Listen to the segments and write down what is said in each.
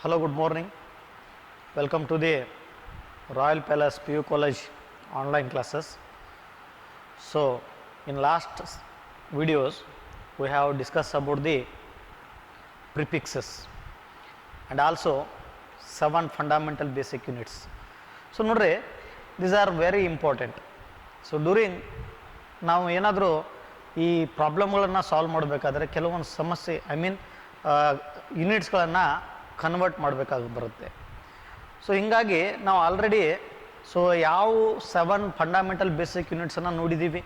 Hello, good morning. Welcome to the Royal Palace PU College online classes. So, in last videos, we have discussed about the prefixes and also 7 fundamental basic units. So, nodre, these are very important. So, during ನಾವು ಏನಾದರೂ ಈ ಪ್ರಾಬ್ಲಮ್ಗಳನ್ನು solve ಮಾಡಬೇಕಾದ್ರೆ ಕೆಲವೊಂದು ಸಮಸ್ಯೆ ಯೂನಿಟ್ಸ್ಗಳನ್ನು convert ಮಾಡಬೇಕಾಗಿ ಬರುತ್ತೆ. So ಹೀಗಾಗಿ ನಾವು ಆಲ್ರೆಡಿ ಯಾವ 7 ಫಂಡಮೆಂಟಲ್ ಬೇಸಿಕ್ ಯೂನಿಟ್ಸನ್ನು ನೋಡಿದ್ದೀವಿ.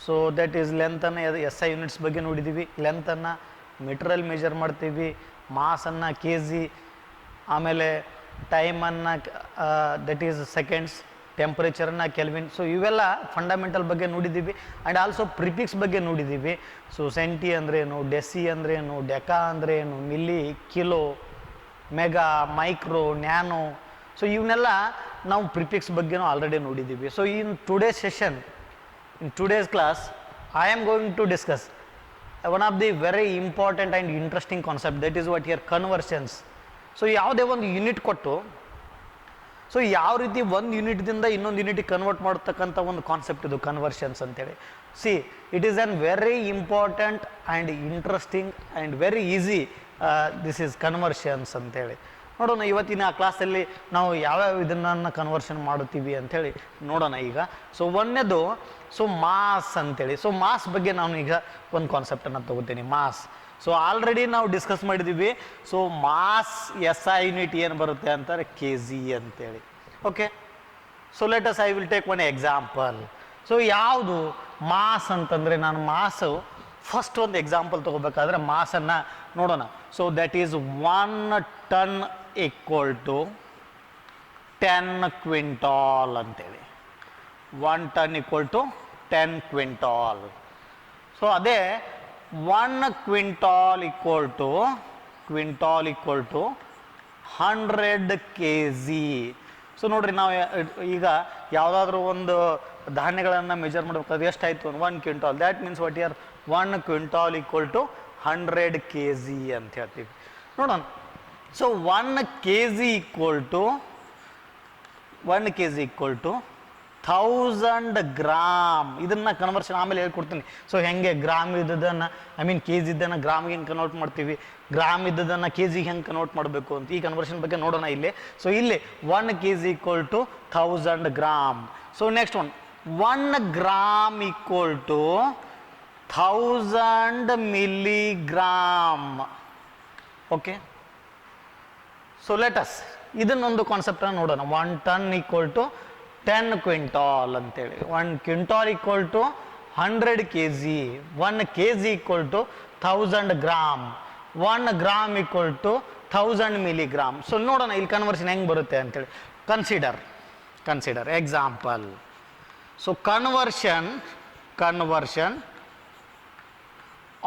ಸೊ ದಟ್ ಈಸ್ ಲೆಂತನ್ನು SI ಯೂನಿಟ್ಸ್ ಬಗ್ಗೆ ನೋಡಿದ್ದೀವಿ. ಲೆಂತನ್ನು ಮೀಟ್ರಲ್ಲಿ ಮೆಜರ್ ಮಾಡ್ತೀವಿ, ಮಾಸನ್ನು KG, ಆಮೇಲೆ ಟೈಮನ್ನು ದಟ್ ಈಸ್ ಸೆಕೆಂಡ್ಸ್, ಟೆಂಪ್ರೇಚರನ್ನು ಕೆಲ್ವಿನ್. ಸೊ ಇವೆಲ್ಲ ಫಂಡಮೆಂಟಲ್ ಬಗ್ಗೆ ನೋಡಿದ್ದೀವಿ. ಆ್ಯಂಡ್ ಆಲ್ಸೋ ಪ್ರಿಫಿಕ್ಸ್ ಬಗ್ಗೆ ನೋಡಿದ್ದೀವಿ. ಸೊ ಸೆಂಟಿ ಅಂದ್ರೇನು, ಡೆಸಿ ಅಂದ್ರೇನು, ಡೆಕಾ ಅಂದ್ರೇನು, milli, kilo, mega, micro, nano. So ಇವನ್ನೆಲ್ಲ ನಾವು ಪ್ರಿಫಿಕ್ಸ್ ಬಗ್ಗೆನೂ ಆಲ್ರೆಡಿ ನೋಡಿದ್ದೀವಿ. So in today's session, in today's class, I am going to discuss one of the very important and interesting concept, that is what here conversions. So ಯಾವುದೇ ಒಂದು unit ಕೊಟ್ಟು so ಯಾವ ರೀತಿ ಒಂದು ಯೂನಿಟ್ದಿಂದ ಇನ್ನೊಂದು ಯೂನಿಟಿಗೆ ಕನ್ವರ್ಟ್ ಮಾಡ್ತಕ್ಕಂಥ ಒಂದು ಕಾನ್ಸೆಪ್ಟ್ ಇದು ಕನ್ವರ್ಷನ್ಸ್ ಅಂತೇಳಿ. C it is on very important and interesting and very easy. This is conversions ಅಂತೇಳಿ ನೋಡೋಣ. ಇವತ್ತಿನ ಕ್ಲಾಸಲ್ಲಿ ನಾವು ಯಾವ್ಯಾವ ಇದನ್ನು ಕನ್ವರ್ಷನ್ ಮಾಡುತ್ತೀವಿ ಅಂಥೇಳಿ ನೋಡೋಣ ಈಗ. ಸೊ ಒಂದನೇದು ಮಾಸ್ ಅಂತೇಳಿ. ಸೊ ಮಾಸ್ ಬಗ್ಗೆ ನಾನು ಈಗ ಒಂದು ಕಾನ್ಸೆಪ್ಟನ್ನು ತೊಗೋತೀನಿ, ಮಾಸ್. ಸೊ ಆಲ್ರೆಡಿ ನಾವು ಡಿಸ್ಕಸ್ ಮಾಡಿದ್ದೀವಿ. ಸೊ ಮಾಸ್ SI ಯೂನಿಟ್ ಏನು ಬರುತ್ತೆ ಅಂತಾರೆ KG ಅಂತೇಳಿ. Okay, so let us I will take one example. So ಯಾವುದು ಮಾಸ್ ಅಂತಂದರೆ, ನಾನು ಮಾಸು ಫಸ್ಟ್ ಒಂದು ಎಕ್ಸಾಂಪಲ್ ತೊಗೋಬೇಕಾದ್ರೆ ಮಾಸನ್ನು ನೋಡೋಣ. So that is 1 ton equal to 10 quintal ಅಂತೇಳಿ. 1 ton equal to 10 quintal. So ಅದೇ 1 quintal equal to 100 kg. So ನೋಡ್ರಿ, ನಾವು ಈಗ ಯಾವುದಾದ್ರೂ ಒಂದು ಧಾನ್ಯಗಳನ್ನು ಮೆಜರ್ ಮಾಡಬೇಕಾದ್ರೆ ಎಷ್ಟಾಯಿತು? 1 quintal. That means what here 1 quintal equal to 100 kg ಅಂತ ಹೇಳ್ತೀವಿ. ನೋಡೋಣ. So 1 kg equal to 1000 gram. ಇದನ್ನು ಕನ್ವರ್ಷನ್ ಆಮೇಲೆ ಹೇಳ್ಕೊಡ್ತೀನಿ. ಸೊ ಹೆಂಗೆ ಗ್ರಾಮ್ ಇದ್ದದನ್ನು KG ಇದ್ದನ್ನು ಗ್ರಾಮ್ಗೆ ಹೆಂಗೆ ಕನ್ವರ್ಟ್ ಮಾಡ್ತೀವಿ, ಗ್ರಾಮ್ ಇದ್ದದನ್ನು KGಗೆ ಹೆಂಗೆ ಕನ್ವರ್ಟ್ ಮಾಡಬೇಕು ಅಂತ ಈ ಕನ್ವರ್ಷನ್ ಬಗ್ಗೆ ನೋಡೋಣ ಇಲ್ಲಿ. ಸೊ ಇಲ್ಲಿ 1 kg equal to 1000 gram. So next 1 gram equal to 1000 milligram. Okay, so let's ಇದನ್ನೊಂದು ಕಾನ್ಸೆಪ್ಟನ್ನು ನೋಡೋಣ. 1 ಟನ್ ಈಕ್ವಲ್ ಟು 10 ಕ್ವಿಂಟಾಲ್ ಅಂತೇಳಿ. 1 quintal equal to 100 kg. 1 kg equal to 1000 gram. 1 gram equal to 1000 milligram. So ನೋಡೋಣ ಇಲ್ಲಿ conversion ಹೆಂಗೆ ಬರುತ್ತೆ ಅಂತೇಳಿ. Consider example. So conversion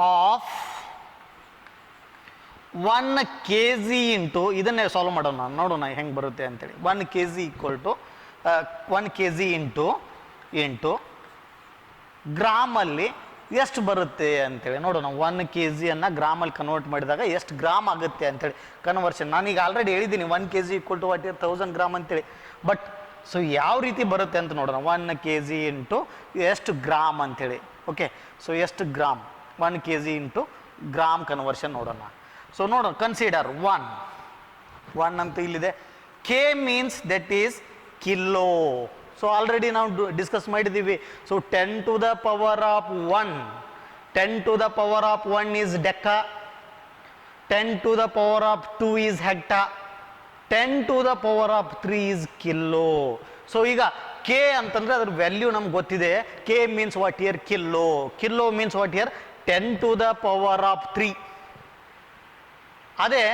of 1 kg into, ಇದನ್ನೇ ಸಾಲ್ವ್ ಮಾಡೋಣ, ನೋಡೋಣ ಹೆಂಗೆ ಬರುತ್ತೆ ಅಂತೇಳಿ. 1 kg equal to 1 kg into ಗ್ರಾಮಲ್ಲಿ ಎಷ್ಟು ಬರುತ್ತೆ ಅಂತೇಳಿ ನೋಡೋಣ. 1 kgಯನ್ನು ಗ್ರಾಮಲ್ಲಿ ಕನ್ವರ್ಟ್ ಮಾಡಿದಾಗ ಎಷ್ಟು ಗ್ರಾಮ್ ಆಗುತ್ತೆ ಅಂತೇಳಿ ಕನ್ವರ್ಷನ್. ನಾನೀಗ ಆಲ್ರೆಡಿ ಹೇಳಿದ್ದೀನಿ 1 kg ಈಕ್ವಲ್ ಟು 1000 ಗ್ರಾಮ್ ಅಂತೇಳಿ. ಬಟ್ ಸೊ ಯಾವ ರೀತಿ ಬರುತ್ತೆ ಅಂತ ನೋಡೋಣ. 1 kg ಇಂಟು ಎಷ್ಟು ಗ್ರಾಮ್ ಅಂತೇಳಿ. ಓಕೆ, ಸೊ ಎಷ್ಟು gram, 1 kg into gram conversion ನೋಡೋಣ. ಸೊ ನೋಡೋಣ, ಕನ್ಸಿಡರ್ 1 ಅಂತ ಇಲ್ಲಿದೆ. K means that is kilo. So already ನಾವು ಡಿಸ್ಕಸ್ ಮಾಡಿದ್ದೀವಿ. So 10 to the power of 1 is deca, 10 to the power of 2 is hecto, 10 to the power of 3 is kilo. So ಈಗ K ಅಂತಂದರೆ ಅದ್ರ value ನಮ್ಗೆ ಗೊತ್ತಿದೆ. K means what here kilo means what here 10 to the power of 3. ಅದೇ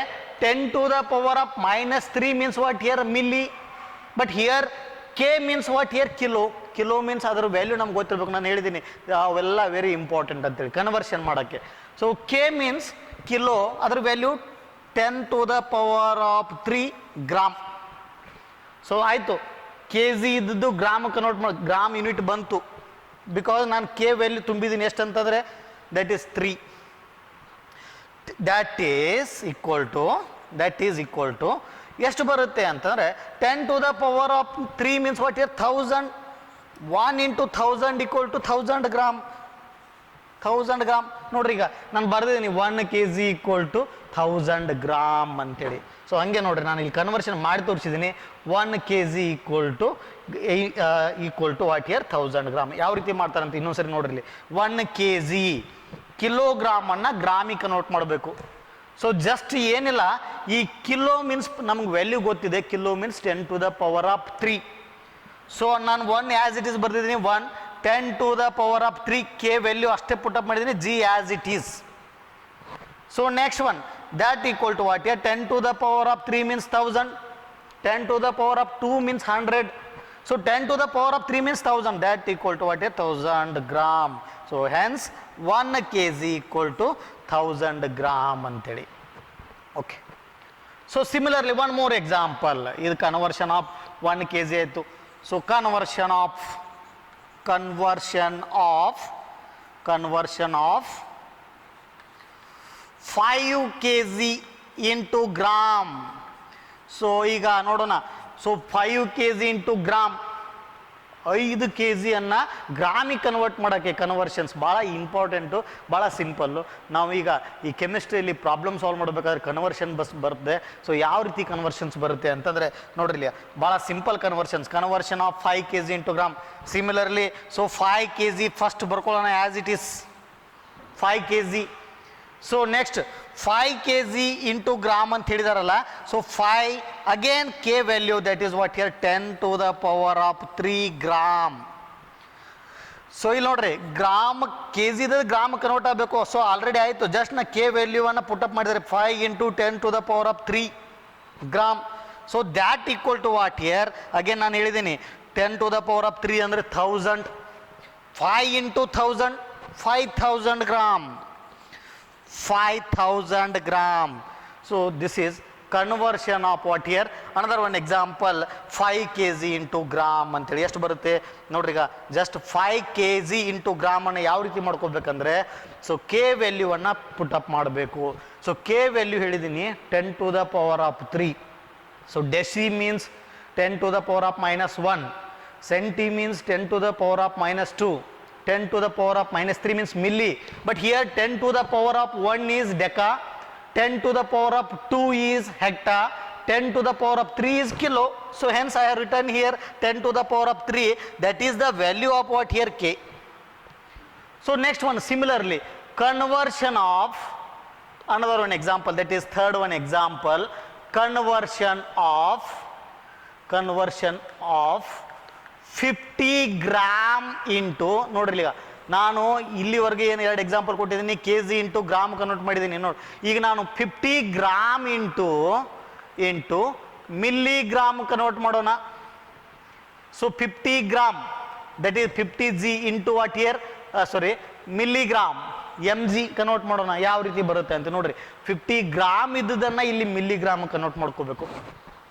10 to the power of -3 means what here milli. But here K means what here kilo means ಅದರ value ನಮ್ಗೆ ಗೊತ್ತಿರ್ಬೇಕು. ನಾನು ಹೇಳಿದ್ದೀನಿ ಅವೆಲ್ಲ ವೆರಿ ಇಂಪಾರ್ಟೆಂಟ್ ಅಂತೇಳಿ conversion ಮಾಡೋಕ್ಕೆ. So K means kilo, ಅದರ value 10 to the power of 3 gram. So ಆಯಿತು, KG ಇದ್ದದ್ದು ಗ್ರಾಮ್ ಕನ್ವರ್ಟ್ ಮಾಡಿ ಗ್ರಾಮ್ ಯೂನಿಟ್ ಬಂತು. ಬಿಕಾಸ್ ನಾನು K ವ್ಯಾಲ್ಯೂ ತುಂಬಿದ್ದೀನಿ ಎಷ್ಟಂತಂದರೆ that is 3. that is equal to that is equal to ಎಷ್ಟು ಬರುತ್ತೆ ಅಂತಂದರೆ 10 to the power of 3 means what here 1000. 1 into 1000 equal to 1000 gram. 1000 gram ನೋಡ್ರಿ, ಈಗ ನಾನು ಬರ್ದಿದ್ದೀನಿ 1 kg ಈಕ್ವಲ್ ಟು 1000 ಗ್ರಾಮ್ ಅಂತೇಳಿ. ಸೊ ಹಂಗೆ ನೋಡ್ರಿ, ನಾನು ಇಲ್ಲಿ ಕನ್ವರ್ಷನ್ ಮಾಡಿ ತೋರಿಸಿದ್ದೀನಿ. 1 kg equal to what here 1000 gram. ಯಾವ ರೀತಿ ಮಾಡ್ತಾರಂತ ಇನ್ನೊಂದ್ಸರಿ ನೋಡ್ರಿ. 1 kg ಕಿಲೋಗ್ರಾಮನ್ನು ಗ್ರಾಮಿಗೆ ಕನ್ವರ್ಟ್ ಮಾಡಬೇಕು. ಸೊ ಜಸ್ಟ್ ಏನಿಲ್ಲ, ಈ ಕಿಲೋ ಮೀನ್ಸ್ ನಮ್ಗೆ ವ್ಯಾಲ್ಯೂ ಗೊತ್ತಿದೆ. Kilo means 10 to the power of 3. So ನಾನು 1 ಆ್ಯಸ್ ಇಟ್ ಈಸ್ ಬರ್ದಿದ್ದೀನಿ. 1 10 to the power of 3 K value ಅಷ್ಟೇ ಪುಟಪ್ ಮಾಡಿದ್ದೀನಿ. G as it is. So next one that equal to what here 10 to the power of 3 means 1000. 10 to the power of 2 means 100. So 10 to the power of 3 means 1000. That equal to what here 1000 gram. So hence 1 kg equal to 1000 gram anteli. Okay. So similarly one more example. This conversion of 1 kg aitu. So conversion of 5 kg into gram. So ಈಗ ನೋಡೋಣ. So 5 kg into gram, 5 kg ಅನ್ನು ಗ್ರಾಮಿಗೆ convert ಮಾಡೋಕ್ಕೆ conversions ಭಾಳ important, ಭಾಳ simple. ನಾವು ಈಗ ಈ ಕೆಮಿಸ್ಟ್ರಿಯಲ್ಲಿ ಪ್ರಾಬ್ಲಮ್ ಸಾಲ್ವ್ ಮಾಡಬೇಕಾದ್ರೆ ಕನ್ವರ್ಷನ್ ಬರುತ್ತೆ. ಸೊ ಯಾವ ರೀತಿ ಕನ್ವರ್ಷನ್ಸ್ ಬರುತ್ತೆ ಅಂತಂದರೆ ನೋಡ್ರಿ, ಇಲ್ಲಿ ಭಾಳ simple conversion of 5 kg into gram. Similarly so 5 kg first ಬರ್ಕೊಳ್ಳೋಣ as it is 5 kg. So next 5 kg into ಗ್ರಾಮ್ ಅಂತ ಹೇಳಿದಾರಲ್ಲ. So 5 again K value that is what here 10 to the power of 3 gram. So ಇಲ್ಲಿ ನೋಡ್ರಿ, gram ಕೆ ಜಿದ gram convert ಆಗಬೇಕು. So already ಆಯಿತು, ಜಸ್ಟ್ ನಾ ಕೆ ವ್ಯಾಲ್ಯೂವನ್ನು ಪುಟಪ್ ಮಾಡಿದರೆ 5 into 10 to the power of 3 gram. So that equal to what here again ನಾನು ಹೇಳಿದ್ದೀನಿ 10 to the power of 3 ಅಂದರೆ 1000. 5 into 1000 5000 gram. 5000 gram. So this is conversion of what here. Another one example 5 kg into gram ಅಂತೇಳಿ ಎಷ್ಟು ಬರುತ್ತೆ ನೋಡ್ರಿ. ಈಗ just 5 kg into gram ಅನ್ನು ಯಾವ ರೀತಿ ಮಾಡ್ಕೋಬೇಕಂದ್ರೆ, ಸೊ ಕೆ ವ್ಯಾಲ್ಯೂವನ್ನು ಪುಟಪ್ ಮಾಡಬೇಕು. ಸೊ ಕೆ ವ್ಯಾಲ್ಯೂ ಹೇಳಿದ್ದೀನಿ 10 to the power of 3. So deci means 10 to the power of -1. Centi means 10 to the power of -2. 10 to the power of -3 means milli, but here 10 to the power of 1 is deca, 10 to the power of 2 is hecta, 10 to the power of 3 is kilo. So hence I have written here 10 to the power of 3, that is the value of what here k. So next one, similarly conversion of another one example, that is third one example, conversion of 50 gram into ನೋಡ್ರಿ. ಈಗ ನಾನು ಇಲ್ಲಿವರೆಗೆ ಏನು 2 example ಕೊಟ್ಟಿದ್ದೀನಿ, K G into gram convert ಮಾಡಿದ್ದೀನಿ ನೋಡಿ. ಈಗ ನಾನು 50 ಗ್ರಾಮ್ ಇಂಟು ಮಿಲ್ಲಿಗ್ರಾಮ್ ಕನ್ವರ್ಟ್ ಮಾಡೋಣ. So 50 gram that is 50 g into what here milligram mg convert ಮಾಡೋಣ. ಯಾವ ರೀತಿ ಬರುತ್ತೆ ಅಂತ ನೋಡ್ರಿ. 50 ಗ್ರಾಮ್ ಇದ್ದುದನ್ನು ಇಲ್ಲಿ ಮಿಲ್ಲಿಗ್ರಾಮ್ ಕನ್ವರ್ಟ್ ಮಾಡ್ಕೋಬೇಕು.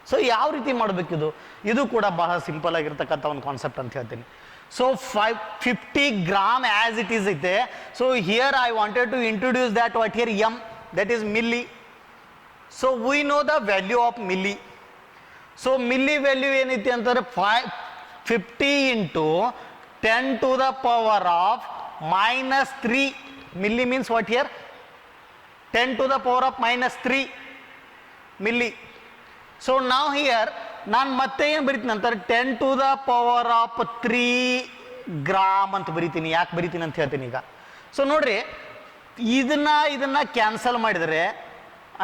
ಸೊ ಯಾವ ರೀತಿ ಮಾಡಬೇಕಿದು, ಇದು ಕೂಡ ಬಹಳ ಸಿಂಪಲ್ ಆಗಿರ್ತಕ್ಕಂಥ ಒಂದು ಕಾನ್ಸೆಪ್ಟ್ ಅಂತ ಹೇಳ್ತೀನಿ. So 50 gram as it is ಐತೆ. So here I wanted to introduce that what here M, that is milli. So we know the value of milli. So milli value ಏನೈತಿ ಅಂತಂದರೆ 50 into 10 to the power of -3. Milli means what here 10 to the power of -3 milli. So ನಾವು here ನಾನು ಮತ್ತೆ ಏನು ಬರಿತೀನಿ ಅಂತಾರೆ 10 to the power of 3 gram ಅಂತ ಬರಿತೀನಿ. ಯಾಕೆ ಬರಿತೀನಿ ಅಂತ ಹೇಳ್ತೀನಿ ಈಗ. ಸೊ ನೋಡ್ರಿ, ಇದನ್ನ ಕ್ಯಾನ್ಸಲ್ ಮಾಡಿದರೆ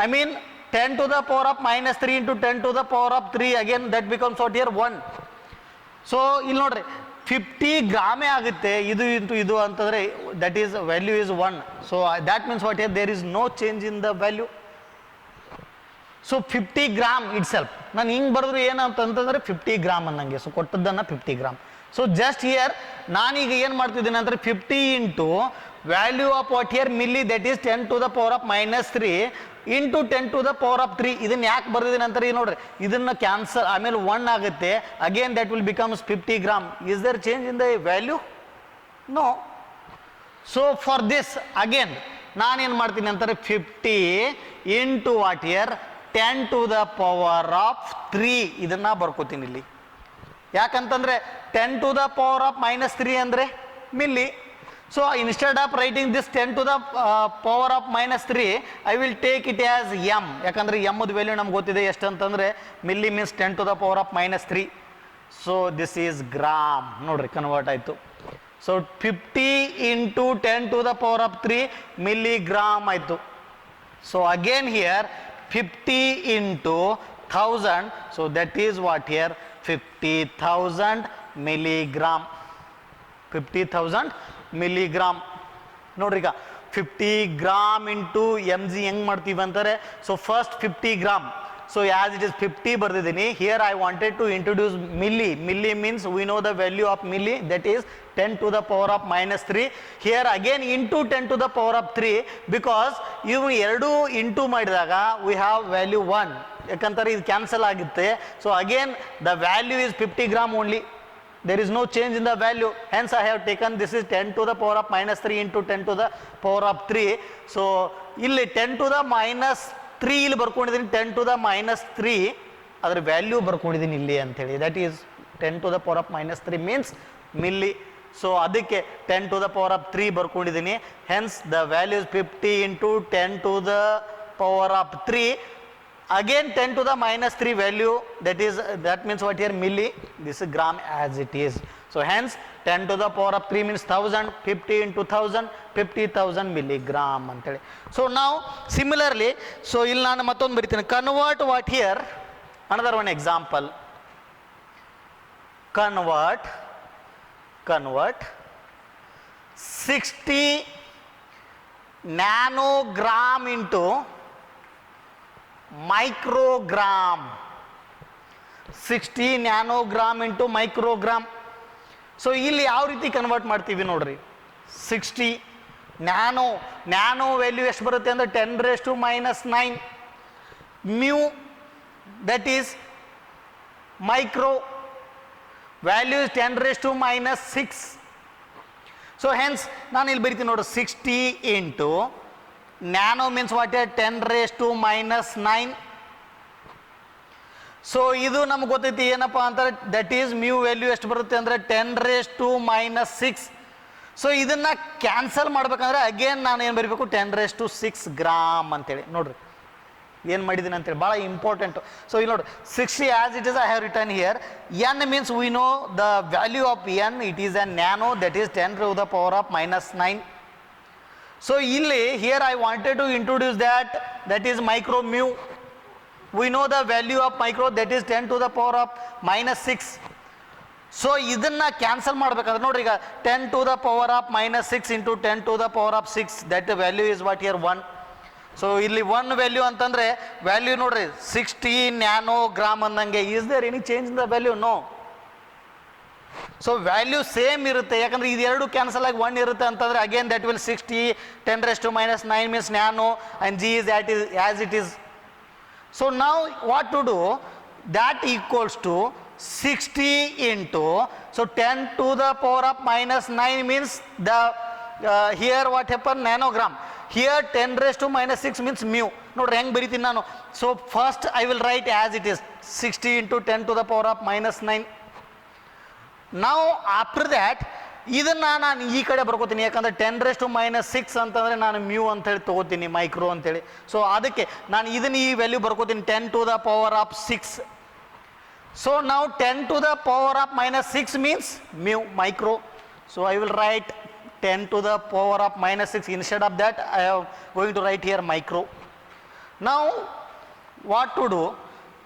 I mean 10 to the power of -3 into 10 to the power of 3 again that becomes what here 1. So ಇಲ್ಲಿ ನೋಡ್ರಿ 50 ಗ್ರಾಮೇ ಆಗುತ್ತೆ. ಇದು ಇಂಟು ಇದು ಅಂತಂದರೆ that is value is 1. So that means what here there is no change in the value. So 50 gram itself ನಾನು ಹಿಂಗೆ ಬರೆದ್ರು ಏನಂತಂದ್ರೆ 50 ಗ್ರಾಮ್ ಅನ್ನಂಗೆ. ಸೊ ಕೊಟ್ಟದ್ದನ್ನು 50 ಗ್ರಾಮ್. ಸೊ ಜಸ್ಟ್ ಹಿಯರ್ ನಾನೀಗ ಏನು ಮಾಡ್ತಿದ್ದೀನಿ ಅಂದರೆ 50 into value of what here milli that is 10 to the power of -3 into 10 to the power of 3. ಇದನ್ನು ಯಾಕೆ ಬರ್ದಿದ್ದೀನಿ ಅಂತಾರೆ ನೋಡ್ರಿ, ಇದನ್ನು ಕ್ಯಾನ್ಸಲ್ ಆಮೇಲೆ 1 ಆಗುತ್ತೆ. Again that will becomes 50 gram. Is there change in the value? No. So for this again ನಾನೇನು ಮಾಡ್ತೀನಿ ಅಂತಾರೆ 50 into what here 10 to the power of 3 ಇದನ್ನು ಬರ್ಕೋತೀನಿ ಇಲ್ಲಿ. ಯಾಕಂತಂದರೆ 10 to the power of -3 ಅಂದರೆ milli. So instead of writing this 10 to the power of -3 I will take it as M. ಯಾಕಂದರೆ ಎಮ್ದು value ನಮ್ಗೆ ಗೊತ್ತಿದೆ ಎಷ್ಟು ಅಂತಂದರೆ milli means 10 to the power of -3. So this is gram. ನೋಡ್ರಿ convert ಆಯಿತು. So 50 into 10 to the power of 3 milligram ಆಯಿತು. So again here 50 into 1000. So that is what here 50,000 milligram. 50,000 milligram. ನೋಡ್ರಿ ಈಗ 50 ಗ್ರಾಮ್ ಇಂಟು ಎಮ್ ಜಿ ಹೆಂಗೆ ಮಾಡ್ತೀವಿ ಅಂತಾರೆ. So first 50 gram. So as it is 50 ಬರ್ದಿದ್ದೀನಿ. Here I wanted to introduce milli. Milli means we know the value of milli, that is 10 to the power of -3. Here again into 10 to the power of 3 because ಇವು ಎರಡು into ಮಾಡಿದಾಗ we have value 1. ಯಾಕಂತಾರೆ ಇದು cancel ಆಗುತ್ತೆ. So again the value is 50 gram only. There is no change in the value. Hence I have taken this is 10 to the power of -3 into 10 to the power of 3. So ಇಲ್ಲಿ 10 to the -3 ಇಲ್ಲಿ ಬರ್ಕೊಂಡಿದ್ದೀನಿ. 10 to the -3 ಅದರ value ಬರ್ಕೊಂಡಿದ್ದೀನಿ ಇಲ್ಲಿ ಅಂಥೇಳಿ. That is 10 to the power of -3 means milli. So ಅದಕ್ಕೆ 10 to the power of 3 ಬರ್ಕೊಂಡಿದ್ದೀನಿ. Hence the value is 50 into 10 to the power of 3. Again 10 to the -3 value, that means what here milli. This is gram as it is. So hence 10 to the power of 3 means 1000. 50 into 1000 50,000 milligram ಅಂತೇಳಿ. So now similarly, so ಇಲ್ಲಿ ನಾನು ಮತ್ತೊಂದು ಬರಿತೀನಿ. Convert what here, another one example. Convert 60 nanogram into microgram. 60 nanogram into microgram. So ಇಲ್ಲಿ ಯಾವ ರೀತಿ convert ಮಾಡ್ತೀವಿ ನೋಡ್ರಿ. 60 ನ್ಯಾನೋ ವ್ಯಾಲ್ಯೂ ಎಷ್ಟು ಬರುತ್ತೆ ಅಂದರೆ 10⁻⁹ mu, that is micro value is 10⁻⁶. So hence ನಾನು ಇಲ್ಲಿ ಬರಿತೀನಿ ನೋಡ್ರಿ 60 into nano means what 10⁻⁹. So ಇದು ನಮ್ಗೆ ಗೊತ್ತೈತಿ ಏನಪ್ಪ ಅಂತಾರೆ, ದಟ್ ಈಸ್ ಮ್ಯೂ ವ್ಯಾಲ್ಯೂ ಎಷ್ಟು ಬರುತ್ತೆ ಅಂದರೆ 10⁻⁶. ಸೊ ಇದನ್ನು ಕ್ಯಾನ್ಸಲ್ ಮಾಡ್ಬೇಕಂದ್ರೆ ಅಗೇನ್ ನಾನು ಏನು ಬರೀಬೇಕು 10⁻⁶ ಗ್ರಾಮ್ ಅಂತೇಳಿ. ನೋಡ್ರಿ ಏನು ಮಾಡಿದ್ದೀನಿ ಅಂತೇಳಿ, ಭಾಳ ಇಂಪಾರ್ಟೆಂಟು. ಸೊ ಇಲ್ಲಿ ನೋಡ್ರಿ 60 as it is I have written here. N means we know the value of N, it is a nano, that is 10 to the power of -9. So ಇಲ್ಲಿ here I wanted to introduce that is micro mu. We know the value of micro, that is 10 to the power of -6. So ಇದನ್ನು cancel ಮಾಡ್ಬೇಕಾದ್ರೆ ನೋಡ್ರಿ ಈಗ 10 to the power of -6 into 10 to the power of 6, that value is what here 1. So ಇಲ್ಲಿ 1 value ಅಂತಂದರೆ value ನೋಡ್ರಿ 60 nanogram ಅಂದಂಗೆ. Is there any change in the value? No. So value same ಇರುತ್ತೆ. ಯಾಕಂದರೆ ಇದು ಎರಡು ಕ್ಯಾನ್ಸಲ್ ಆಗಿ 1 ಇರುತ್ತೆ ಅಂತಂದರೆ again that will 60 10⁻⁹ means nano and G is as it is. So now what to do? That equals to 60 into, so 10 to the power of -9 means the here what happened, nanogram. Here 10⁻⁶ means mu. ನೋಡ್ರಿ ಹೆಂಗೆ ಬರೀತೀನಿ ನಾನು. So first I will write as it is 60 into 10 to the power of -9. ನಾವು after that ಇದನ್ನು ನಾನು ಈ ಕಡೆ ಬರ್ಕೋತೀನಿ. ಯಾಕಂದರೆ 10⁻⁶ ಅಂತಂದರೆ ನಾನು ಮ್ಯೂ ಅಂತೇಳಿ ತೊಗೋತೀನಿ, ಮೈಕ್ರೋ ಅಂತೇಳಿ. ಸೊ ಅದಕ್ಕೆ ನಾನು ಇದನ್ನು ಈ ವ್ಯಾಲ್ಯೂ ಬರ್ಕೋತೀನಿ 10 to the power of 6. So ನಾವು 10 to the power of -6 means mu, micro. So I will write 10 to the power of -6. Instead of that I am going to write here micro. Now what to do?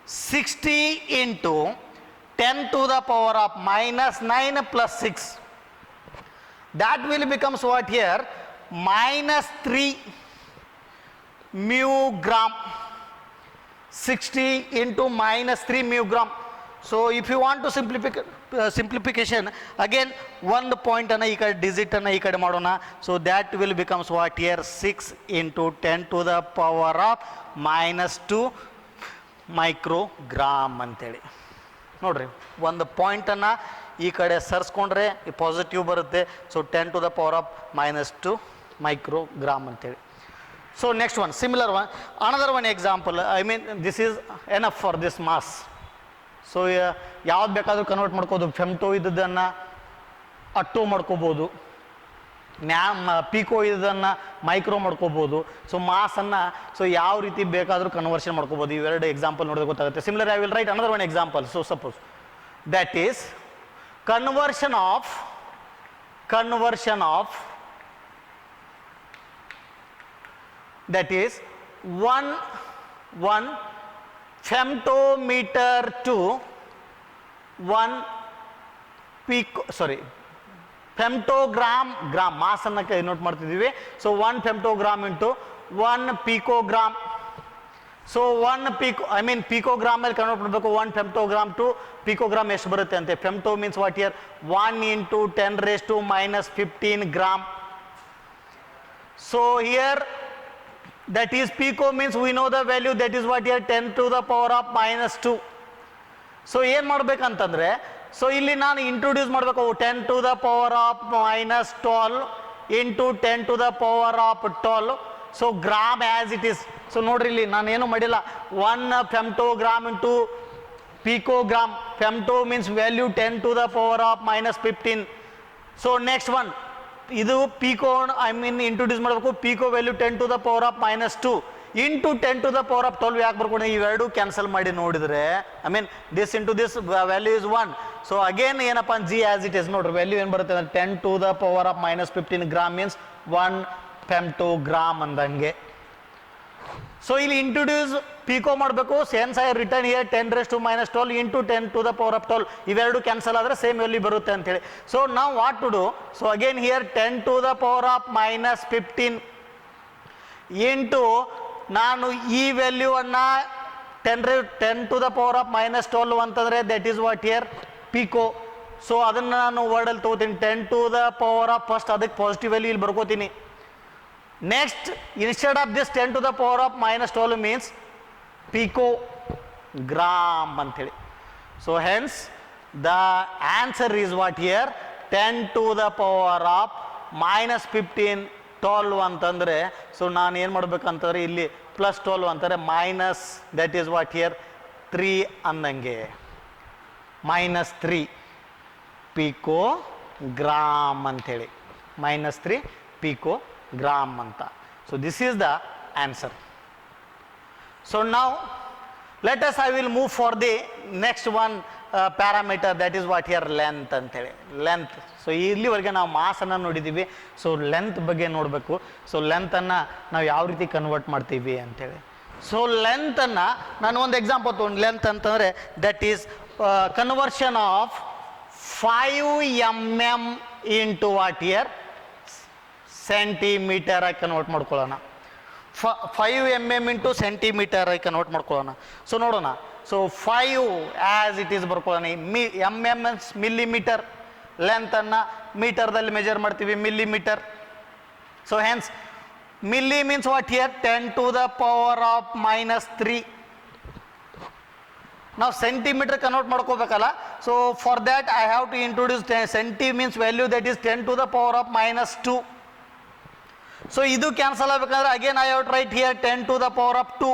60 into 10 to the power of -9 plus 6. That will becomes what here? -3 mu gram. 60 into -3 mu gram. So if you want to simplification, again one point ಅನ್ನ ಈ ಕಡೆ digit ಅನ್ನ ಈ ಕಡೆ ಮಾಡೋಣ. So that will becomes what here? 6 into 10 to the power of -2 microgram ಅಂತೇಳಿ. ನೋಡ್ರಿ ಒಂದು ಪಾಯಿಂಟನ್ನು ಈ ಕಡೆ ಸರ್ಸ್ಕೊಂಡ್ರೆ ಪಾಸಿಟಿವ್ ಬರುತ್ತೆ. So 10 to the power of -2 microgram ಅಂತೇಳಿ. So next one, similar one, another one example, I mean this is enough for this mass. So ಯಾವ್ದು ಬೇಕಾದರೂ convert ಮಾಡ್ಕೋದು, femto ಇದ್ದದನ್ನು ಅಟ್ಟೋ ಮಾಡ್ಕೋಬೋದು, ಪಿಕೋ ಇದ್ದದನ್ನು ಮೈಕ್ರೋ ಮಾಡ್ಕೋಬೋದು. ಸೊ ಮಾಸನ್ನು ಸೊ ಯಾವ ರೀತಿ ಬೇಕಾದರೂ ಕನ್ವರ್ಷನ್ ಮಾಡ್ಕೋಬೋದು. ಇವೆರಡು ಎಕ್ಸಾಂಪಲ್ ನೋಡಿದ್ರೆ ಗೊತ್ತಾಗುತ್ತೆ. Similar I will write another one example. So suppose that is conversion of that is 1 femtometer to 1 pico, sorry, femtogram, gram mass ಅನ್ನಕ್ಕೆ ನೋಟ್ ಮಾಡ್ತಿದ್ದೀವಿ. So 1 femtogram into 1 picogram. So 1 pico, I mean picogram ಮೇಲೆ convert ಮಾಡಬೇಕು. 1 femtogram to picogram ಎಷ್ಟು ಬರುತ್ತೆ ಅಂತೆ. Femto means what here 1 into 10⁻⁻⁻15 gram. So here that is pico means we know the value, that is what here 10⁻⁻². So ಏನು ಮಾಡ್ಬೇಕಂತಂದ್ರೆ, so ಇಲ್ಲಿ ನಾನು introduce ಮಾಡಬೇಕು 10⁻⁻12 into 10⁻12. So gram as it is. So ನೋಡ್ರಿ ಇಲ್ಲಿ ನಾನು ಏನು ಮಾಡಿಲ್ಲ, 1 femtogram into picogram. Femto means value 10⁻⁻15. So next one, ಇದು ಪಿಕೋ ಐ ಮೀನ್ ಇಂಟ್ರೊಡ್ಯೂಸ್ ಮಾಡಬೇಕು. ಪಿಕೋ ವ್ಯಾಲ್ಯೂ 10⁻⁻2 ಇಂಟು 10⁻12 ಯಾಕೆ ಬರ್ಕೊಂಡು ಇವೆರಡು ಕ್ಯಾನ್ಸಲ್ ಮಾಡಿ ನೋಡಿದರೆ, I mean this into this value is 1. So again ಏನಪ್ಪ ಜಿ ಆಸ್ ಇಟ್ ಇಸ್ ನೋಡ್ರಿ, ವ್ಯಾಲ್ಯೂ ಏನು ಬರುತ್ತೆ ಅಂದರೆ 10⁻⁻15 ಗ್ರಾಮ್ ಮೀನ್ಸ್ 1 femtogram ಅಂದಂಗೆ. ಸೊ ಇಲ್ಲಿ ಇಂಟ್ರೊಡ್ಯೂಸ್ ಪಿಕೋ ಮಾಡಬೇಕು. Sense I return here 10⁻⁻12 into 10⁻12. ಇವೆರಡು ಕ್ಯಾನ್ಸಲ್ ಆದರೆ ಸೇಮ್ ವ್ಯಾಲ್ಯೂ ಬರುತ್ತೆ ಅಂತೇಳಿ. ಸೊ ನಾವು what to do, so again here 10⁻⁻15 into ನಾನು ಈ ವ್ಯಾಲ್ಯೂವನ್ನು 10⁻⁻12 ಅಂತಂದರೆ that is what here pico. So ಅದನ್ನು ನಾನು ವರ್ಡಲ್ಲಿ ತೊಗೋತೀನಿ 10⁻⁻, ಫಸ್ಟ್ ಅದಕ್ಕೆ ಪಾಸಿಟಿವ್ ವ್ಯಾಲ್ಯೂ ಇಲ್ಲಿ ಬರ್ಕೋತೀನಿ. Next, instead of this 10⁻⁻12 means picogram ಅಂತೇಳಿ. So hence the answer is what here 10⁻⁻15 12 ಅಂತಂದರೆ, ಸೊ ನಾನು ಏನು ಮಾಡ್ಬೇಕಂತಂದರೆ ಇಲ್ಲಿ +12 ಅಂತಾರೆ minus, that is what here 3 ಅಂದಂಗೆ, -3 ಪಿಕೋಗ್ರಾಮ್ ಅಂಥೇಳಿ, -3 picogram ಅಂತ. So this is the answer. So ನಾವು let us I will move for the next one parameter, that is what here length ಅಂತೇಳಿ. ಲೆಂತ್, ಸೊ ಇಲ್ಲಿವರೆಗೆ ನಾವು ಮಾಸನ್ನು ನೋಡಿದ್ದೀವಿ. ಸೊ ಲೆಂತ್ ಬಗ್ಗೆ ನೋಡಬೇಕು. ಸೊ ಲೆಂತನ್ನು ನಾವು ಯಾವ ರೀತಿ ಕನ್ವರ್ಟ್ ಮಾಡ್ತೀವಿ ಅಂತೇಳಿ. ಸೊ ಲೆಂತನ್ನು ನಾನು ಒಂದು ಎಕ್ಸಾಂಪಲ್ ತೊಗೊಂಡು, ಲೆಂತ್ ಅಂತಂದರೆ that is conversion of 5 mm into what here centimetre ಆಗಿ ಕನ್ವರ್ಟ್ ಮಾಡ್ಕೊಳ್ಳೋಣ. 5 mm ಇಂಟು ಸೆಂಟಿಮೀಟರ್ ಆಗಿ ಕನ್ವರ್ಟ್ ಮಾಡ್ಕೊಳ್ಳೋಣ. ಸೊ ನೋಡೋಣ. ಸೊ 5 ಆ್ಯಸ್ ಇಟ್ ಈಸ್ ಬರ್ಕೊಳ್ಳೋಣ. mm ಮಿಲಿಮೀಟರ್, ಲೆಂತನ್ನು ಮೀಟರ್ದಲ್ಲಿ ಮೆಜರ್ ಮಾಡ್ತೀವಿ, millimetre. So hence milli means what here 10⁻⁻3. now centimeter convert ಮಾಡ್ಕೋಬೇಕಲ್ಲ. so for that I have to introduce centi means value that is 10⁻⁻2. so ಇದು cancel ಆಗಬೇಕಂದ್ರೆ again I have to write here 10⁻2.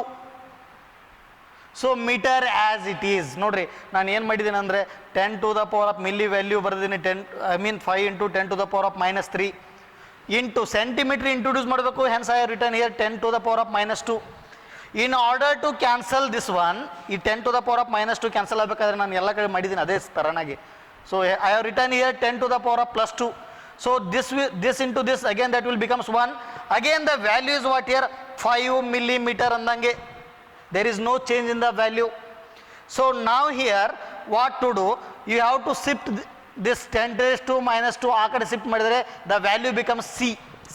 so meter as it is. ನೋಡ್ರಿ ನಾನು ಏನು ಮಾಡಿದ್ದೀನಿ ಅಂದರೆ 10⁻, milli value ಬರೆದಿದ್ದೀನಿ 5 into 10⁻⁻3 into centimeter introduce ಮಾಡಬೇಕು. hence I have written here 10⁻⁻2. in order to cancel this one, ಈ 10⁻⁻2 ಕ್ಯಾನ್ಸಲ್ ಆಗಬೇಕಾದ್ರೆ ನಾನು ಎಲ್ಲ ಕಡೆ ಮಾಡಿದ್ದೀನಿ ಅದೇ ತರನಾಗಿ. so I have written here 10⁻+2. so this into this again that will becomes 1. again the value is what here 5 millimeter ಅಂದಂಗೆ, there is no change in the value. so now here what to do, you have to shift this 10⁻², ಆ ಕಡೆ shift ಮಾಡಿದರೆ the value becomes c,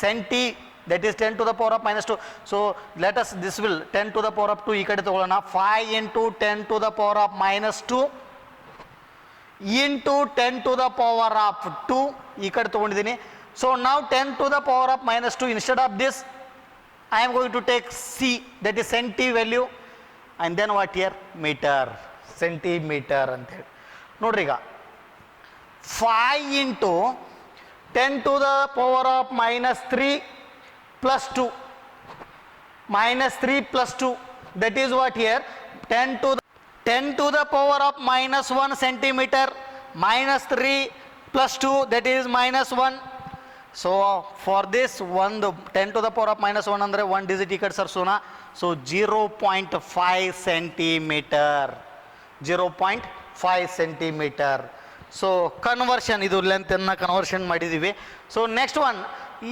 centi, that is 10⁻². so let us, this will 10⁻² ಈ ಕಡೆ ತಗೊಳ್ಳೋಣ. 5 into 10⁻² into 10⁻² ಈ ಕಡೆ ತೊಗೊಂಡಿದ್ದೀನಿ. so now 10⁻², instead of this I am going to take c, that is centi value, and then what here meter, centimeter ಅಂತೇಳಿ. ನೋಡ್ರಿ ಈಗ 5 into 10⁻³ +2. minus 3 plus 2, that is what here, 10 to the power of minus 1 centimeter, minus 3 plus 2, that is minus 1. So for this one 10 to the power of minus 1 andre 1 digit ಈ ಕಡೆ ಸರ್ಸೋಣ. So 0.5 centimeter, 0.5 centimeter. So conversion, ಇದು ಲೆಂತನ್ನು conversion ಮಾಡಿದ್ದೀವಿ. So next one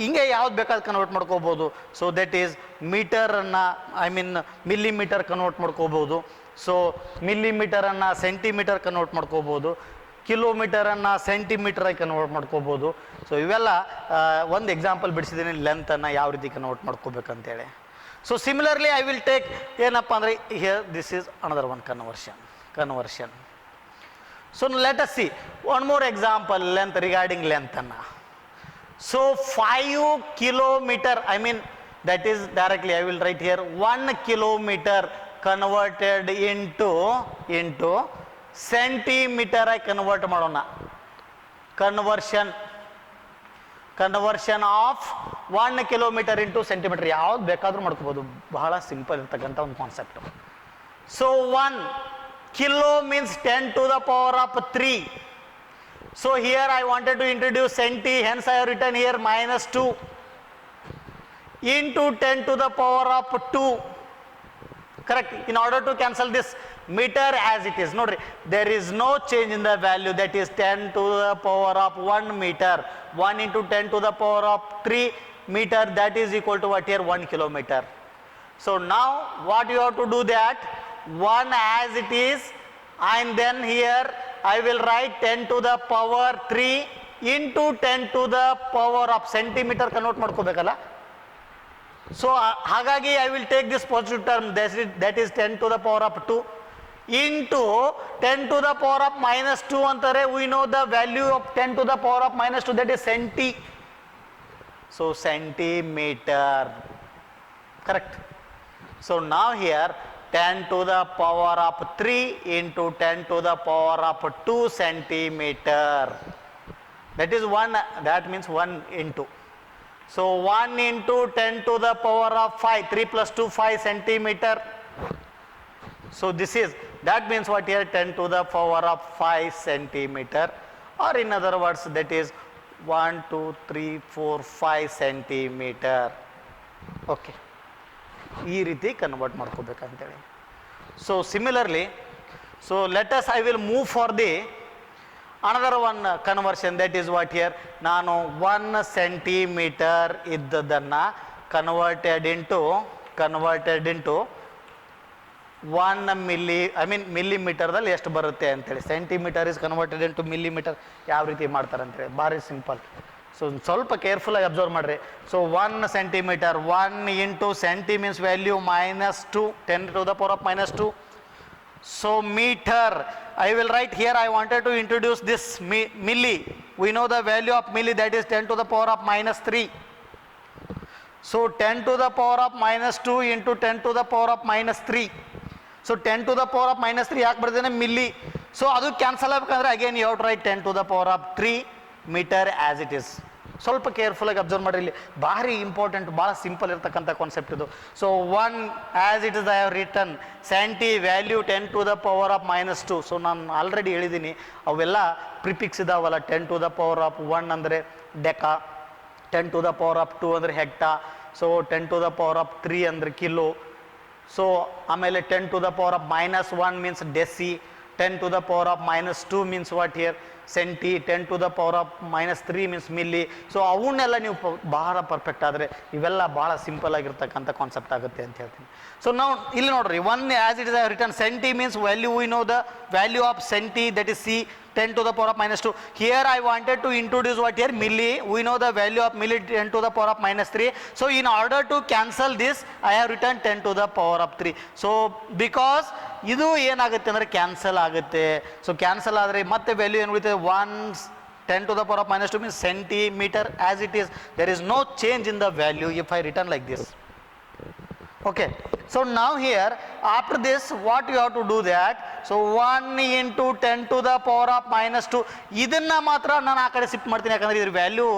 ಹಿಂಗೆ ಯಾವ್ದು ಬೇಕಾದ್ರೆ convert ಮಾಡ್ಕೋಬೋದು. ಸೊ ದಟ್ ಈಸ್ ಮೀಟರನ್ನು, ಐ ಮೀನ್ ಮಿಲಿಮೀಟರ್ ಕನ್ವರ್ಟ್ ಮಾಡ್ಕೋಬೋದು. ಸೊ ಮಿಲಿಮೀಟರನ್ನು ಸೆಂಟಿಮೀಟರ್ ಕನ್ವರ್ಟ್ ಮಾಡ್ಕೋಬೋದು, ಕಿಲೋಮೀಟರನ್ನು ಸೆಂಟಿಮೀಟರಾಗಿ ಕನ್ವರ್ಟ್ ಮಾಡ್ಕೋಬೋದು. ಸೊ ಇವೆಲ್ಲ ಒಂದು ಎಕ್ಸಾಂಪಲ್ ಬಿಡಿಸಿದ್ದೀನಿ ಲೆಂತನ್ನು ಯಾವ ರೀತಿ ಕನ್ವರ್ಟ್ ಮಾಡ್ಕೋಬೇಕಂತೇಳಿ. So similarly I will take ಏನಪ್ಪ ಅಂದರೆ here this is another one conversion. So let us see one more example, length, regarding length anna. So 5 kilometer, I mean that is directly I will write here 1 kilometer converted into centimeter. I convert madona. Conversion of 1 kilometer into centimeter. ಯಾವ್ದು ಬೇಕಾದರೂ ಮಾಡ್ಕೋಬೋದು, ಬಹಳ simple ಇರ್ತಕ್ಕಂಥ ಒಂದು concept. So 1 kilo means 10 to the power of 3. So here I wanted to introduce centi, hence I have written here minus 2 into 10 to the power of 2. Correct. In order to cancel this meter as it is, nodri, there is no change in the value, that is 10 to the power of 1 meter. 1 into 10 to the power of 3 meter, that is equal to what here, 1 kilometer. So now what you have to do, that 1 as it is, and then here I will write 10 to the power 3 into 10 to the power of centimeter convert ಮಾಡ್ಕೋಬೇಕಲ್ಲ. So ಹಾಗಾಗಿ I will take this positive term, that is 10 to the power of 2 into 10 to the power of minus 2 ಅಂತಾರೆ. we know the value of 10 to the power of minus 2, that is centi. So centimeter, correct. So now here 10 to the power of 3 into 10 to the power of 2 centimeter, that is 1, that means 1 into. So 1 into 10 to the power of 5, 3 plus 2, 5 centimeter. So this is, that means what here, 10 to the power of 5 centimeter, or in other words that is 1 2 3 4 5 centimeter. Okay, ಈ ರೀತಿ convert ಮಾಡ್ಕೋಬೇಕಂತೇಳಿ. So similarly, so let us I will move for the another one conversion, that is what here, ನಾನು 1 centimetre ಇದ್ದದನ್ನು converted into 1 milli, I mean ಮಿಲಿಮೀಟರ್ದಲ್ಲಿ ಎಷ್ಟು ಬರುತ್ತೆ ಅಂತೇಳಿ. Centimetre is converted into millimetre ಯಾವ ರೀತಿ ಮಾಡ್ತಾರೆ ಅಂತೇಳಿ, ಭಾರಿ ಸಿಂಪಲ್. ಸೊ ಸ್ವಲ್ಪ ಕೇರ್ಫುಲ್ಲಾಗಿ ಅಬ್ಸರ್ವ್ ಮಾಡಿರಿ. So 1 centimeter, 1 into centi means value minus 2, 10 to the power of minus 2. So meter, I will write here, I wanted to introduce this milli. We know the value of milli, that is 10 to the power of minus 3. So 10 to the power of minus 2 into 10 to the power of minus 3. So 10 to the power of minus 3 ಯಾಕೆ ಬರ್ದೇನೆ milli. So ಅದು cancel ಆಗಬೇಕಂದ್ರೆ again you have to write 10 to the power of 3 meter as it is. ಸ್ವಲ್ಪ ಕೇರ್ಫುಲ್ಲಾಗಿ observe ಮಾಡಿರಿ, ಇಲ್ಲಿ ಭಾರಿ important, ಭಾಳ simple ಇರ್ತಕ್ಕಂಥ ಕಾನ್ಸೆಪ್ಟ್ ಇದು. So 1 as it is I have return centi value 10 to the power of minus 2. So ನಾನು already ಹೇಳಿದ್ದೀನಿ ಅವೆಲ್ಲ ಪ್ರಿಫಿಕ್ಸ್ ಇದಾವಲ್ಲ. 10 to the power of 1 ಅಂದರೆ ಡೆಕಾ, 10 to the power of 2 ಅಂದರೆ ಹೆಕ್ಟಾ, so 10 to the power of 3 ಅಂದರೆ kilo. So ಆಮೇಲೆ 10 to the power of minus 1 means deci, 10 to the power of minus 2 means what here, centi, 10 to the power of minus 3 means milli. So ಅವನ್ನೆಲ್ಲ ನೀವು ಬಹಳ perfect ಆದರೆ ಇವೆಲ್ಲ ಭಾಳ simple ಆಗಿರ್ತಕ್ಕಂಥ concept ಆಗುತ್ತೆ ಅಂತ ಹೇಳ್ತೀನಿ. ಸೊ ನಾವು ಇಲ್ಲಿ ನೋಡ್ರಿ, 1 as it is written centi means value, V know the value of centi, that is C, 10 to the power of minus 2. Here I wanted to introduce what here, milli. We know the value of milli, 10 to the power of minus 3. So in order to cancel this, I have written 10 to the power of 3. So because ಇದು ಏನಾಗುತ್ತೆ ಅಂದರೆ cancel ಆಗುತ್ತೆ. So cancel ಆದರೆ ಮತ್ತೆ value ಏನು ಉಳಿತದೆ, 1 10 to the power of minus 2 means centimeter as it is. There is no change in the value if I written like this. Okay, so now here after this what you have to do that, so 1 into 10 to the power of minus 2 ಇದನ್ನ ಮಾತ್ರ ನಾನು ಆ ಕಡೆ shift ಮಾಡ್ತೀನಿ, ಯಾಕಂದ್ರೆ ಇದ್ರ value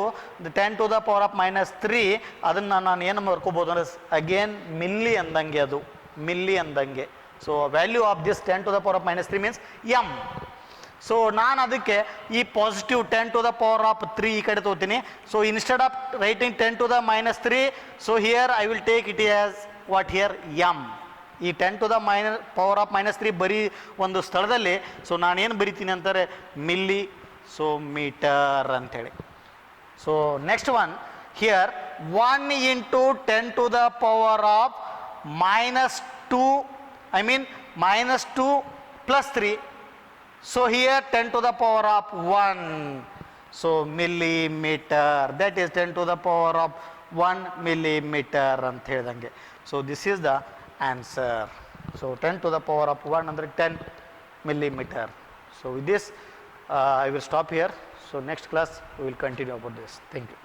10 to the power of minus 3 ಅದನ್ನು ನಾನು ಏನು ಮಾಡ್ಕೋಬೋದು ಅಂದರೆ ಅಗೇನ್ ಮಿಲ್ಲಿ ಅಂದಂಗೆ, ಅದು ಮಿಲ್ಲಿ ಅಂದಂಗೆ. So value of this 10 to the power of minus 3 means M. So ನಾನು ಅದಕ್ಕೆ ಈ positive 10 to the power of 3 ಈ ಕಡೆ ತಗೋತೀನಿ. So instead of writing 10 to the minus 3, so here I will take it as what here M. ಈ 10 to the power of minus 3 ಬರೀ ಒಂದು ಸ್ಥಳದಲ್ಲಿ, ಸೊ ನಾನೇನು ಬರಿತೀನಿ ಅಂತಾರೆ ಮಿಲ್ಲಿ, ಸೊ ಮೀಟರ್ ಅಂಥೇಳಿ. So next one here 1 into 10 to the power of minus 2, I mean minus 2 plus 3. So here 10 to the power of 1, so millimeter, that is 10 to the power of 1 millimeter ಅಂತ ಹೇಳಿದಂಗೆ. So this is the answer. So 10 to the power of 1 ಅಂದರೆ 10 millimeter. So with this I will stop here. So next class we will continue about this. Thank you.